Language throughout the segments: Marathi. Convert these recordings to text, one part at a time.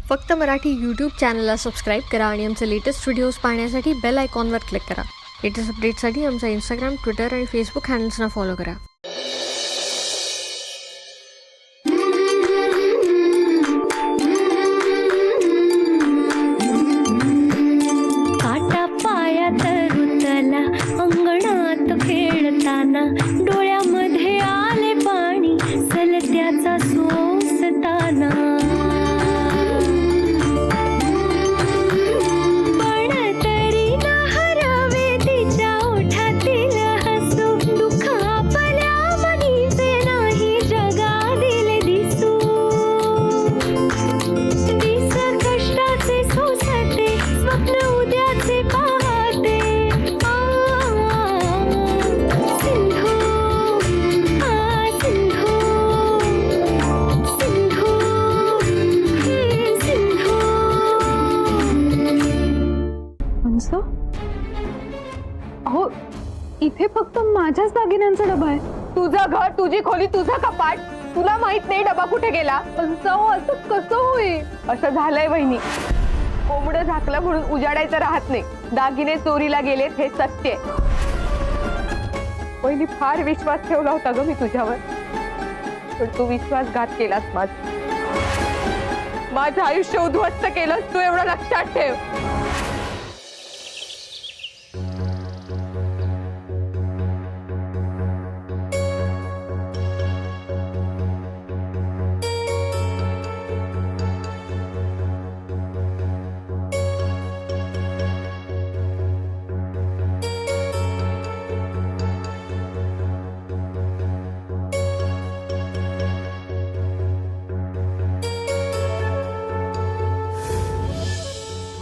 फक्त मराठी यूट्यूब चॅनलला सबस्क्राईब करा आणि आमचे लेटेस्ट व्हिडिओज पाहण्यासाठी बेल आयकॉनवर क्लिक करा. लेटेस्ट अपडेट्ससाठी आमचा इंस्टाग्राम, ट्विटर आणि फेसबुक हँडल्सना फॉलो करा. काटा पायात रुतला अंगणात खेळताना डोळ्यामध्ये आले पाणी सलत्याचा सोसताना पण तरी न हरवे तिच्या ओठातील हसू दुःख आपल्या मनीचे नाही जगादिले दिसू दिस कष्टाचे सोसते स्वप्न उद्याचे पाहते सिंधू सिंधू अहो इथे फक्त माझ्याच दागिन्यांचा डबा आहे. तुझं घर, तुझी खोली, तुझं कपाट, तुला माहित नाही डबा कुठे गेला? असं कसं होईल? असं झालंय वहिनी. कोंबडं झाकलं म्हणून उजाडायचं राहत नाही. दागिने चोरीला गेलेत हे सत्य आहे. वहिनी फार विश्वास ठेवला होता ग मी तुझ्यावर, पण तू विश्वासघात केलास. माझं आयुष्य उद्ध्वस्त केलंस तू, एवढं लक्षात ठेव.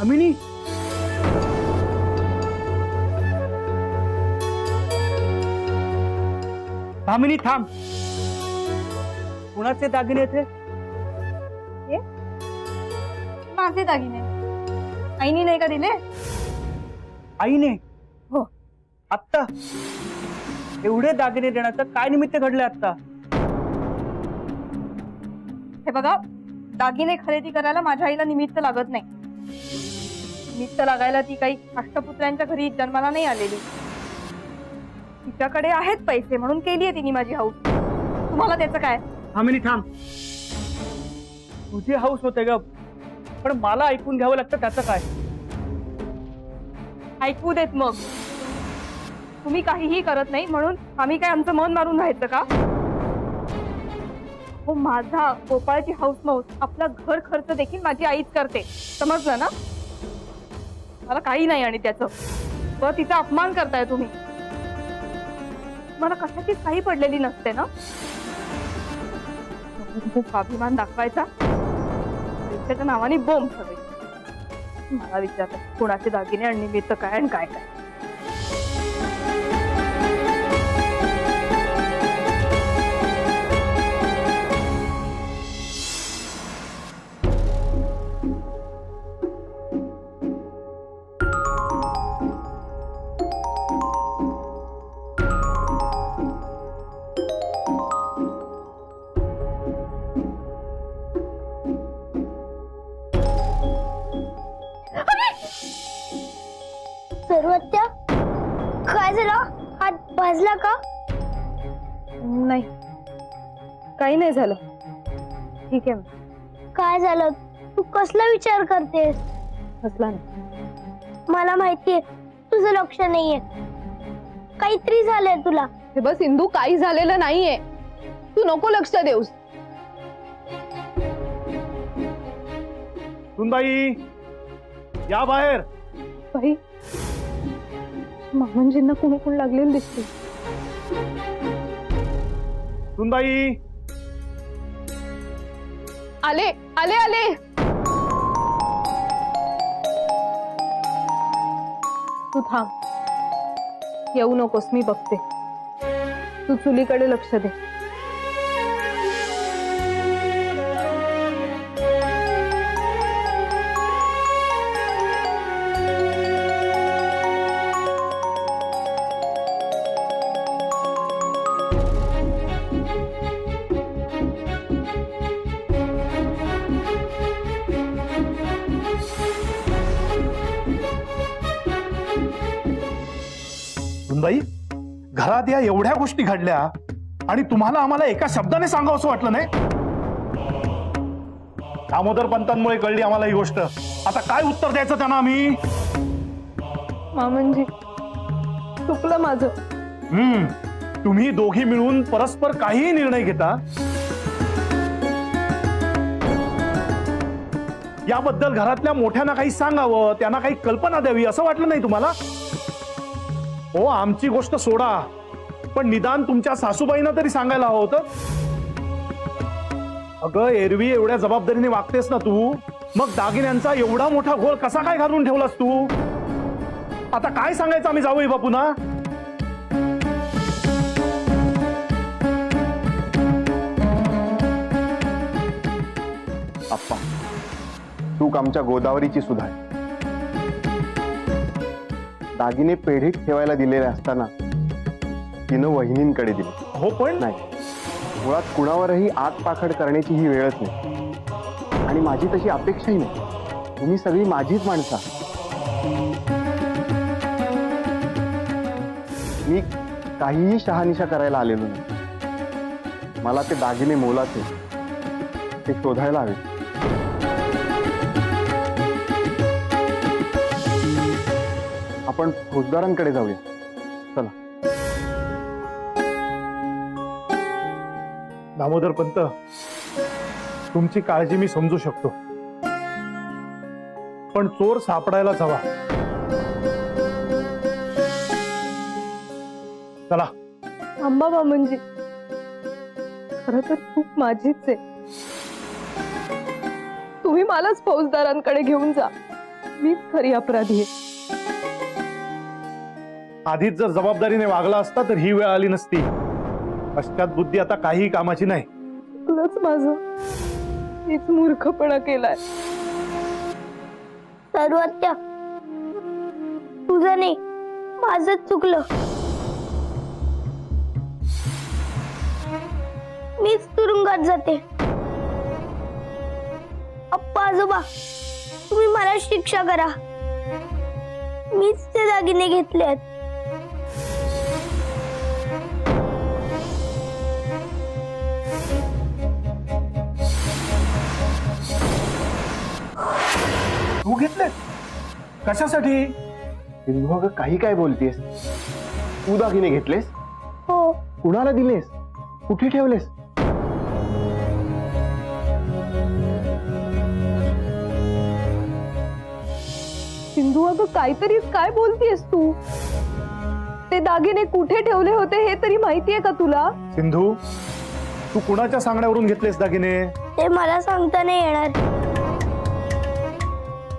अमिनी, भामिनी थांब. कुणाचे दागिने थे? माझे दागिने आईनी नाही का दिले? आईने? हो. आत्ता एवढे दागिने देण्याचं काय निमित्त घडले आता? हे बघा, दागिने खरेदी करायला माझ्या आईला निमित्त लागत नाही. निमित्त लागायला ती काही अष्टपुत्रांच्या घरी जन्माला नाही आलेली. तिच्याकडे आहेत पैसे म्हणून केलीये तिने माझी हौस. तुम्हाला त्याचं काय? भामिनी थांब. तुझी हाऊस होते ग, पण मला ऐकून घ्यावं लागतं. त्याचं काय? ऐकू देत मग. तुम्ही काहीही करत नाही म्हणून आम्ही काय आमचं मन मारून राहायचं का? हो, माझा गोपाळची हौस मौस आपला घर खर्च देखील माझी आईच करते. समजलं ना? मला काही नाही. आणि त्याचं व तिचा अपमान करताय तुम्ही. मला कशाचीच काही पडलेली नसते ना. स्वाभिमान दाखवायचा, त्याच्या नावाने बोंब सगळे. मला विचारतात कोणाचे दागिने आणि निमित्त काय आणि काय काय. सर्वत्या काय झालं? हात भाजला का? नाही, काही नाही झालं. ठीक आहे. काय झालं? तू कसला विचार करतेस? हसला नाही. मला माहितीये तुझं लक्ष नाहीये. काहीतरी झालंय तुला. हे बस सिंधू, काही झालेलं नाहीये. तू नको लक्ष देऊस. सुनबाई, या बाहेर. बाई, मामांजींना कुणकुण लागलेली दिसते. सुनबाई, आले आले आले. तू थांब, येऊ नकोस. मी बघते. तू चुलीकडे लक्ष दे. सुनबाई, घरात या एवढ्या गोष्टी घडल्या आणि तुम्हाला आम्हाला एका शब्दाने सांगावं असं वाटलं नाही? दामोदर पंतांमुळे कळली आम्हाला ही गोष्ट. आता काय उत्तर द्यायचं त्यांना आम्ही? मामनजी, चुकलं माझं. तुम्ही दोघी मिळून परस्पर काहीही निर्णय घेता, याबद्दल घरातल्या मोठ्यांना काही सांगावं, त्यांना काही कल्पना द्यावी असं वाटलं नाही तुम्हाला? हो, आमची गोष्ट सोडा, पण निदान तुमच्या सासूबाईंना तरी सांगायला हवं होतं. अगं एरवी एवढ्या जबाबदारीने वागतेस ना तू, मग दागिन्यांचा एवढा मोठा घोळ कसा काय घालून ठेवलास तू? आता काय सांगायचं आम्ही जावई बापूंना? आप्पा, चूक आमच्या गोदावरीची सुद्धा आहे. दागिने पेढीत ठेवायला दिलेले असताना तिनं वहिनींकडे दिले. हो, पण नाही, मुळात कुणावरही आग पाखड करण्याची ही वेळच नाही आणि माझी तशी अपेक्षाही नाही. तुम्ही सगळी माझीच माणसं आहात. मी काहीही शहानिशा करायला आलेलो नाही. मला ते दागिने मोलाचे, ते शोधायला हवे. आपण फौजदारांकडे जाऊया. चला. दामोदर पंत, तुमची काळजी मी समजू शकतो, पण चोर सापडायलाच हवा. चला. थांबा मामनजी, खरं तर चूक माझीच आहे. तुम्ही मलाच फौजदारांकडे घेऊन जा. मीच खरी अपराधी आहे. आधीच जर जबाबदारीने वागला असता तर ही वेळ आली नसती. पश्चात बुद्धी आता काही कामाची नाही. चुकलंच माझं. मीच मूर्खपणा केलाय. सर्वत्या तुझं नाही, माझंच चुकलं. मीच तुरुंगात जाते. अप्पा आजोबा, तुम्ही मला शिक्षा करा. मीच ते दागिने घेतले आहेत. तू घेतले? कशासाठी? सिंधू, अगं काही काय बोलतेस? तू दागिने घेतलेस? हो, कुणाला दिलेस? कुठे ठेवलेस? सिंधू, अगं काहीतरीच काय बोलतीयस तू? ते दागिने कुठे ठेवले होते हे तरी माहितीये का तुला? सिंधू, तू कुणाच्या सांगण्यावरून घेतलेस दागिने? ते मला सांगता नाही येणार.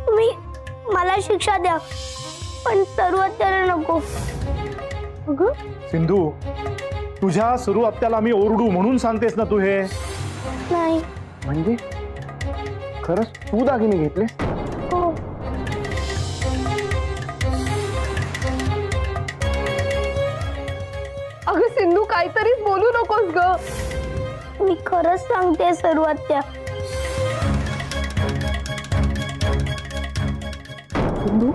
तुम्ही मला शिक्षा द्या, पण सर्वत्र नको. अगं सिंधू, तुझ्या सुरू हप्त्याला मी ओरडू म्हणून सांगतेस ना तू हे? नाही. म्हणजे खरंच तू दागिने घेतलेस? हो, अगं सिंधू, काहीतरीच बोलू नकोस ग. मी खरंच सांगते सर्वत्या. सिंधू,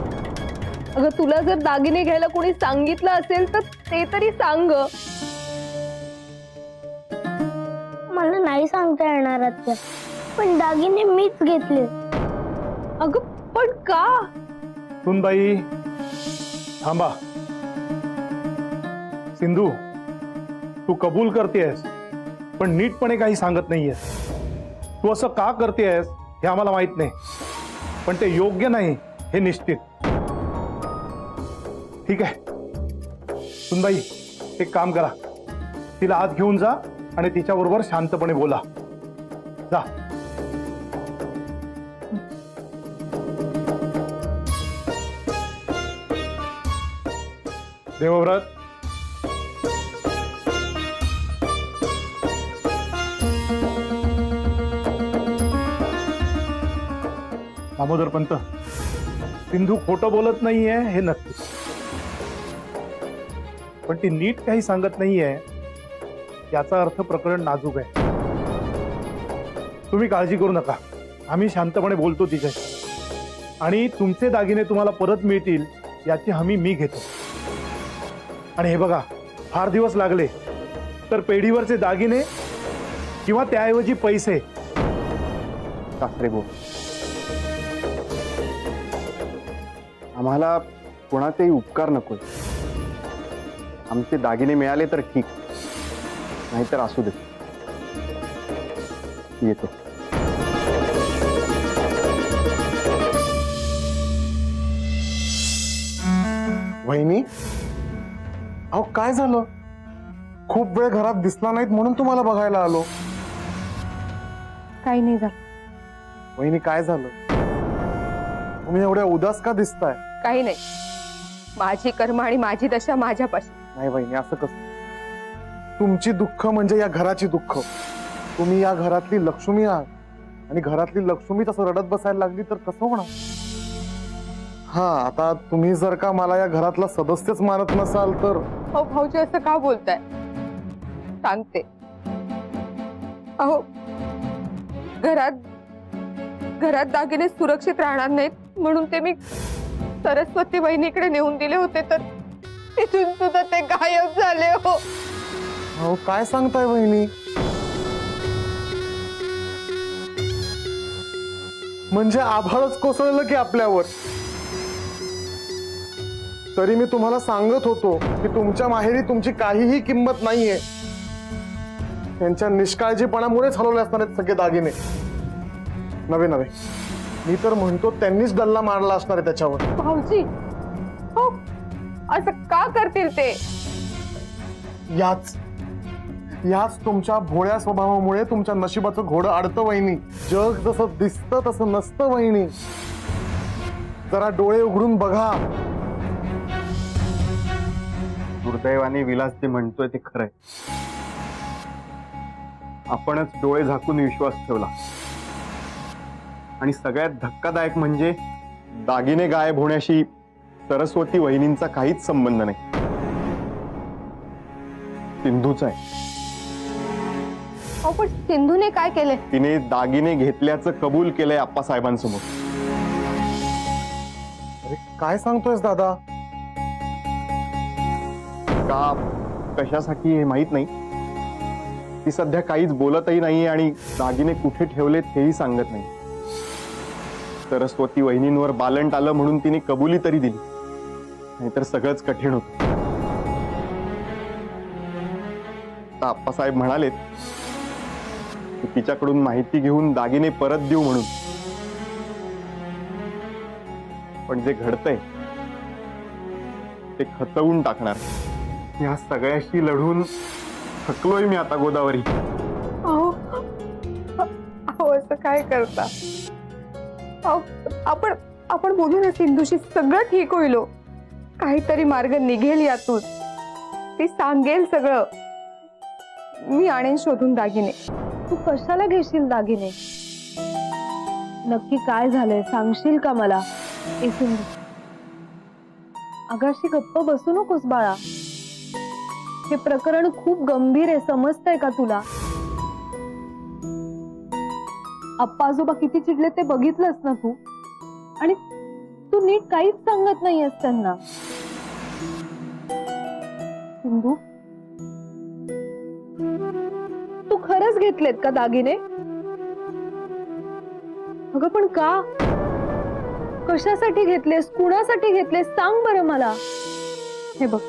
अगं तुला जर दागिने घ्यायला कोणी सांगितलं असेल तर ते तरी सांग. मला नाही सांगता येणार आत्या, पण दागिने मीच घेतले. अगं पण का? सुनबाई, थांबा. सिंधू, तू कबूल करतेस, पण नीटपणे काही सांगत नाहीयेस. तू असं का करतेस हे आम्हाला माहित नाही, पण ते योग्य नाही हे निश्चित. ठीक आहे सुनबाई, एक काम करा, तिला आत घेऊन जा आणि तिच्याबरोबर शांतपणे बोला. जा. देवव्रत, दामोदर पंत, सिंधू खोटं बोलत नाहीये हे नक्की, पण ती नीट काही सांगत नाहीये याचा अर्थ प्रकरण नाजूक आहे. तुम्ही काळजी करू नका, आम्ही शांतपणे बोलतो तिच्याशी आणि तुमचे दागिने तुम्हाला परत मिळतील याची हमी मी घेतो. आणि हे बघा, फार दिवस लागले तर पेढीवरचे दागिने किंवा त्याऐवजी पैसे. सासरे भाऊ, आम्हाला कोणाचेही उपकार नकोय. आमचे दागिने मिळाले तर ठीक, नाहीतर असू दे. येतो. वहिनी, अहो काय झालं? खूप वेळ घरात दिसला नाहीत म्हणून तुम्हाला बघायला आलो. काही नाही झालं. वहिनी काय झालं? तुम्ही एवढ्या उदास का दिसताय? काही नाही. माझी कर्म आणि माझी दशा माझ्यापाशी. नाही वहिनी, असं कसं? तुमची दुःख म्हणजे या घराची दुःख. तुम्ही या घरातली लक्ष्मी आहात आणि घरातली लक्ष्मी तसं रडत बसायला लागली तर कसं होणार? हा, आता तुम्ही जर का मला या घरातला सदस्यच मानत नसाल तर. अहो भाऊजी, असं का बोलताय? सांगते. अहो, घरात दागिने सुरक्षित राहणार नाहीत म्हणून ते मी सरस्वती बहिणीकडे नेऊन दिले होते, तर तिथून सुद्धा ते गायब झाले. हो, अहो काय सांगताय वहिनी? म्हणजे आभाळच कोसळलं की आपल्यावर? तरी मी तुम्हाला सांगत होतो की तुमच्या माहेरी तुमची काहीही किंमत नाहीये. त्यांच्या निष्काळजीपणामुळेच हलवले असणार आहेत सगळे दागिने. नवे मी तर म्हणतो त्यांनीच डल्ला मारला असणार आहे त्याच्यावर. भाऊजी, हो, असं का करतील ते? याच तुमच्या भोळ्या स्वभावामुळे तुमच्या नशिबाचं घोडं अडतं वहिनी. जग जसं दिसतं तसं नसतं वहिनी. जरा डोळे उघडून बघा. दुर्दैवाने विलास जे म्हणतोय ते खरंय. आपणच डोळे झाकून विश्वास ठेवला. आणि सगळ्यात धक्कादायक म्हणजे दागिने गायब होण्याशी सरस्वती वहिनींचा काहीच संबंध नाही. सिंधूचा आहे. अहो, पण सिंधूने काय केले? तिने दागिने घेतल्याचं कबूल केलंय आप्पासाहेबांसमोर. अरे काय सांगतोयस दादा? का, कशासाठी हे माहित नाही. ती सध्या काहीच बोलतही नाही आणि दागिने कुठे ठेवलेत हेही सांगत नाही. सरस्वती वहिनींवर बालंट आलं म्हणून तिने कबुली तरी दिली, नाहीतर सगळंच कठीण होतं. आप्पासाहेब म्हणालेत की तिच्याकडून माहिती घेऊन दागिने परत देऊ म्हणून. पण जे घडतंय ते खचवून टाकणार. या सगळ्याशी लढून थकलोय मी आता गोदावरी. अहो, असं काय करता? आपण बोलू ना सिंधूशी, सगळं ठीक होईल. काहीतरी मार्ग निघेल यातून. ती सांगेल सगळं. मी आणेन शोधून दागिने. तू कशाला घेशील दागिने? नक्की काय झालंय सांगशील का मला? ए सिंधू, अगाशी गप्प बसू नकोस बाळा. हे प्रकरण खूप गंभीर आहे, समजतंय का तुला? आप्पा आजोबा किती चिडले ते बघितलंस ना तू. आणि तू नीट काहीच सांगत नाहीयेस त्यांना. सिंधू, तू खरंच घेतलेत का दागिने? अगं पण का? कशासाठी घेतलेस? कुणासाठी घेतलेस? सांग बरं मला. हे बघ,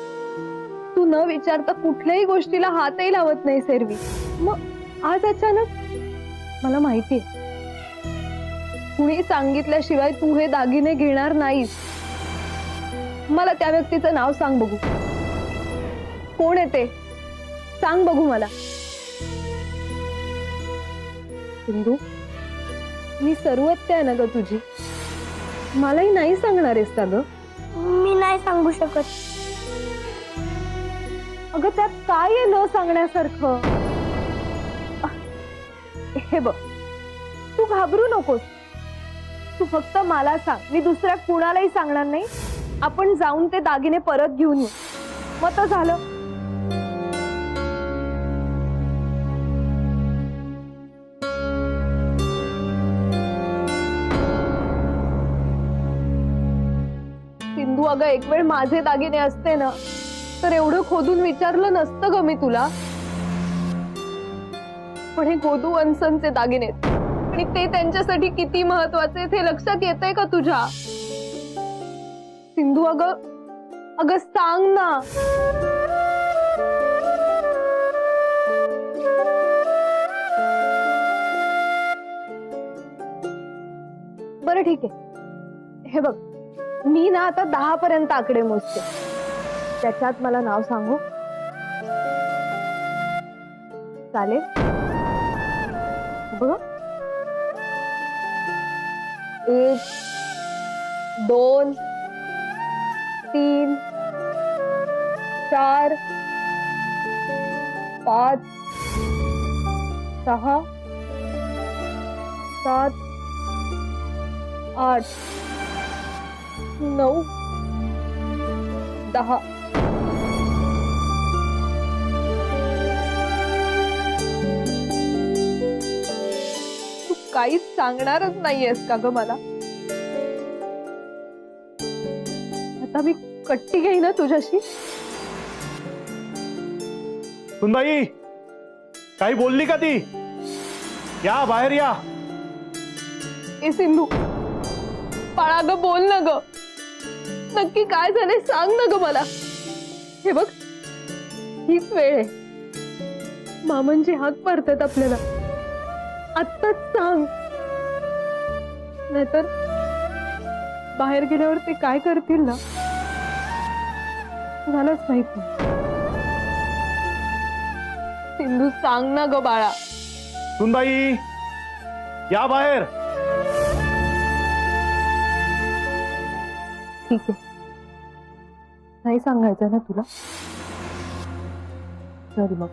तू न विचारता कुठल्याही गोष्टीला हातही लावत नाही एरवी. मग आज अचानक? मला माहितीये कुणी सांगितल्याशिवाय तू हे दागिने घेणार नाहीस. मला त्या व्यक्तीचं नाव सांग बघू. कोण आहे ते? सांग बघू मला. सिंधू, मी सर्वज्ञ आहे ना ग तुझी. मलाही नाही सांगणार आहेस का ग? मी नाही सांगू शकत. अगं त्यात काय आहे न सांगण्यासारखं? हे बघ, तू घाबरू नकोस. तू फक्त मला सांग, मी दुसऱ्या कुणालाही सांगणार नाही. आपण जाऊन ते दागिने परत घेऊन येऊ. मग तर झालं. सिंधू, अगं एक वेळ माझे दागिने असते ना तर एवढं खोदून विचारलं नसतं ग मी तुला. पण हे गोदू वंसनचे दागिने आहेत. आणि ते त्यांच्यासाठी किती महत्वाचे आहेत हे लक्षात येतंय का तुझ्या? सिंधू अगं सांग ना. बरं ठीक आहे, हे बघ मी ना आता 10 पर्यंत आकडे मोजते, त्याच्यात मला नाव सांगू चालेल? बघ 1 2 3 4 5 6 7 8 9 10. तू काहीच सांगणारच नाहीयेस का ग मला? आता मी कट्टी घेईन ना तुझ्याशी. सुनबाई, काही बोलली का ती? या बाहेर या. ए सिंधू, बाळा ग बोल ना ग, नक्की काय झालंय सांग ना ग मला. हे बघ हीच वेळ आहे, मामांची हाक मारतात आपल्याला, आत्ताच सांग, नाहीतर बाहेर गेल्यावर ते काय करतील ना कुणालाच माहित नाही. सिंधू सांग ना ग बाळा. सुनबाई, या बाहेर. ठीक आहे, नाही सांगायचं ना तुला? चल मग.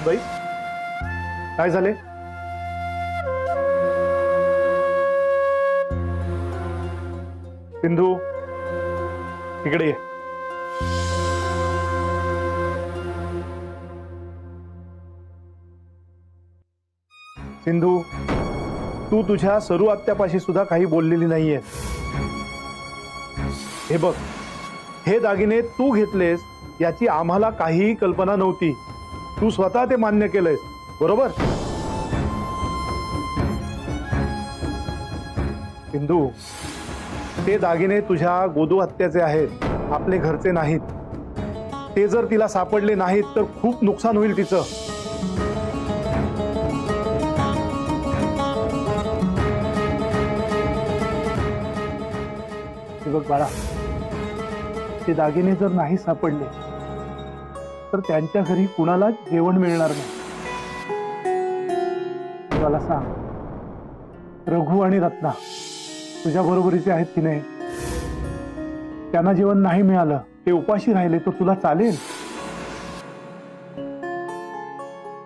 बाई, काय झाले? सिंधू, इकडे ये. सिंधू, तू तुझ्या सरू आत्यापाशी सुद्धा काही बोललेली नाहीये. हे बघ, हे दागिने तू घेतलेस याची आम्हाला काहीही कल्पना नव्हती. तू स्वतः ते मान्य केलंयस, बरोबर? सिंधू, ते दागिने तुझ्या गोदू हत्याचे आहेत, आपले घरचे नाहीत. ते जर तिला सापडले नाहीत तर खूप नुकसान होईल तिचं. हे बघ बाळा, ते दागिने जर नाही सापडले तर त्यांच्या घरी कुणाला जेवण मिळणार नाही. मला सांग, रघु आणि रत्ना तुझ्या बरोबरीचे आहेत की नाही? त्यांना जेवण नाही मिळालं, ते उपाशी राहिले तर तुला चालेल?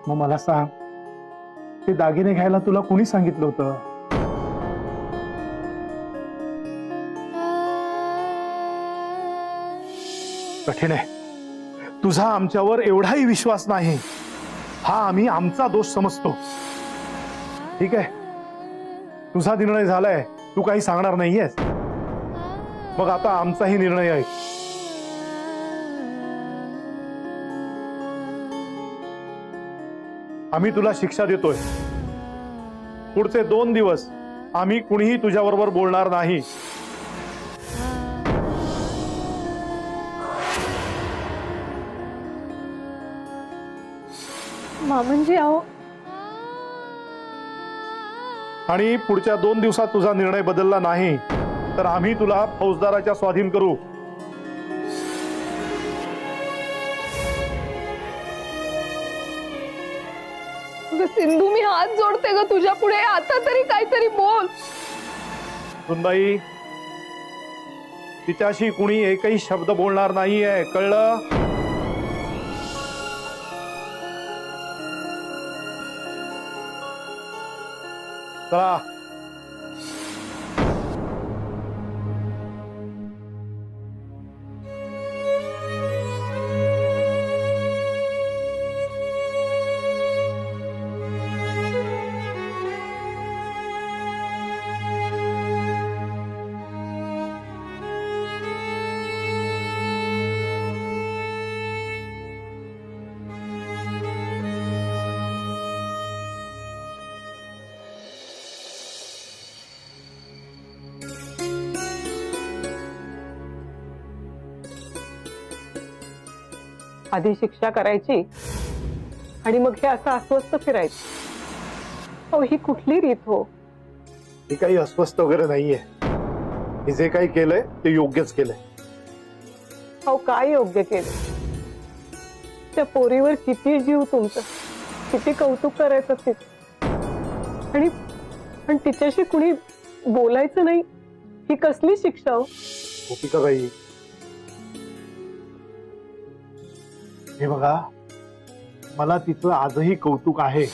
मग मला सांग, ते दागिने घ्यायला तुला कुणी सांगितलं होतं? कठीण आहे. तुझा आमच्यावर एवढाही विश्वास नाही, हा आम्ही आमचा दोष समजतो. ठीक आहे, तुझा निर्णय झालाय, तू काही सांगणार नाहीयेस. मग आता आमचाही निर्णय आहे. आम्ही तुला शिक्षा देतोय. पुढचे 2 दिवस आम्ही कुणीही तुझ्याबरोबर बोलणार नाही. मामनजी आहो. आणि पुढच्या 2 दिवसात तुझा निर्णय बदलला नाही तर आम्ही तुला फौजदाराच्या स्वाधीन करू. सिंधू, मी हात जोडते ग तुझ्या पुढे, आता तरी काहीतरी बोल. सुनबाई, तिच्याशी कुणी एकही शब्द बोलणार नाहीये, कळलं? चला. आधी शिक्षा करायची आणि मग हे असं अस्वस्थ फिरायचं. अहो ही कुठली रीत हो? हे काही अस्वस्थ वगैरे नाहीये. हे जे काही केलंय ते योग्यच केलंय. अहो काय योग्य केलं? त्या पोरीवर किती जीव तुमचं, किती कौतुक करायचं ते, आणि पण तिच्याशी कुणी बोलायचं नाही, ही कसली शिक्षा हो? गोपिकाबाई, हे बघा, मला तिचं आजही कौतुक आहे,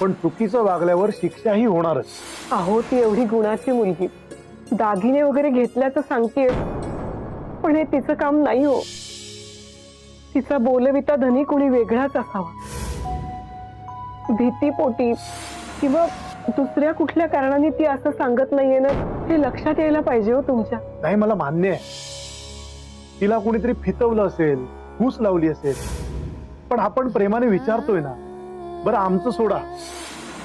पण चुकीचं वागल्यावर शिक्षाही होणारच. अहो ती एवढी गुणाची मुलगी, दागिने वगैरे घेतल्याचं सांगतेय, पण हे तिचं काम नाही हो. तिचा बोलविता धनी कोणी वेगळाच असावा. भीतीपोटी किंवा दुसऱ्या कुठल्या कारणाने ती असं सांगत नाहीये ना, हे लक्षात यायला पाहिजे हो तुमच्या. नाही, मला मान्य आहे, तिला कोणीतरी फितवलं असेल, घूस लावली असेल, पण आपण प्रेमाने विचारतोय ना. बरं आमचं सोडा,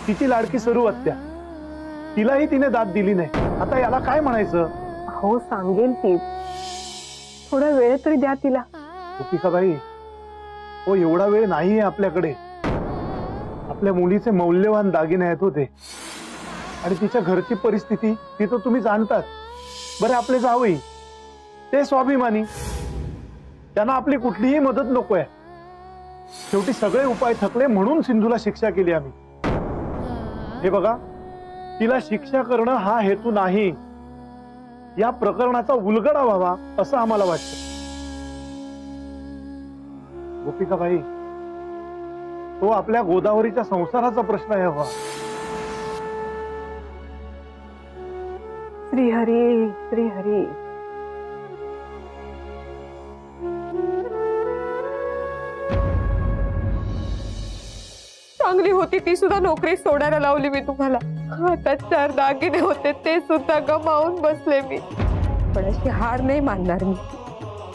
तिची लाडकी सरू आत्या, तिलाही तिने दाद दिली नाही. आता याला काय म्हणायचं? हो सांगेल ती, थोडा वेळ तरी द्या तिला. गोपिकाबाई, हो एवढा वेळ नाहीये आपल्याकडे. आपल्या मुलीचे मौल्यवान दागिने आहेत होते, आणि तिच्या घरची परिस्थिती ती तर तुम्ही जाणतात. बरं आपले जावई ते स्वाभिमानी, त्यांना आपली कुठलीही मदत नकोय. शेवटी सगळे उपाय थकले म्हणून सिंधूला शिक्षा केली आम्ही. हे बघा, तिला शिक्षा करणं हा हेतू नाही. या प्रकरणाचा उलगडा व्हावा असं आम्हाला वाटतं. गोपिकाबाई, तो आपल्या गोदावरीच्या संसाराचा प्रश्न आहे. हवा श्रीहरी श्रीहरी. चांगली होती ती सुद्धा नोकरी सोडायला लावली मी तुम्हाला. आता 4 दागिने होते ते सुद्धा गमावून बसले मी. पण अशी हार नाही मानणार मी.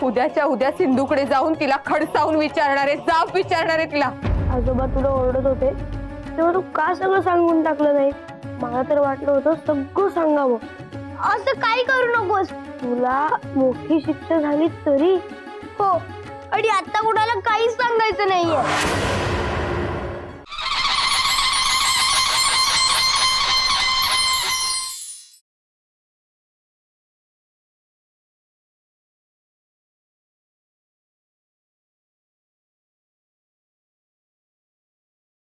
उद्याच्या उद्या सिंधूकडे जाऊन तिला खडसावून विचारणारे, जाब विचारणारे तिला. आजोबा तुला ओरडत होते तेव्हा तू का सगळं सांगून टाकलं नाही? मला तर वाटलं होतं सगळं सांगावं. असं काही करू नकोस. तुला मोठी शिक्षा झाली तरी. हो, आणि आता कुणाला काहीच सांगायचं नाहीये.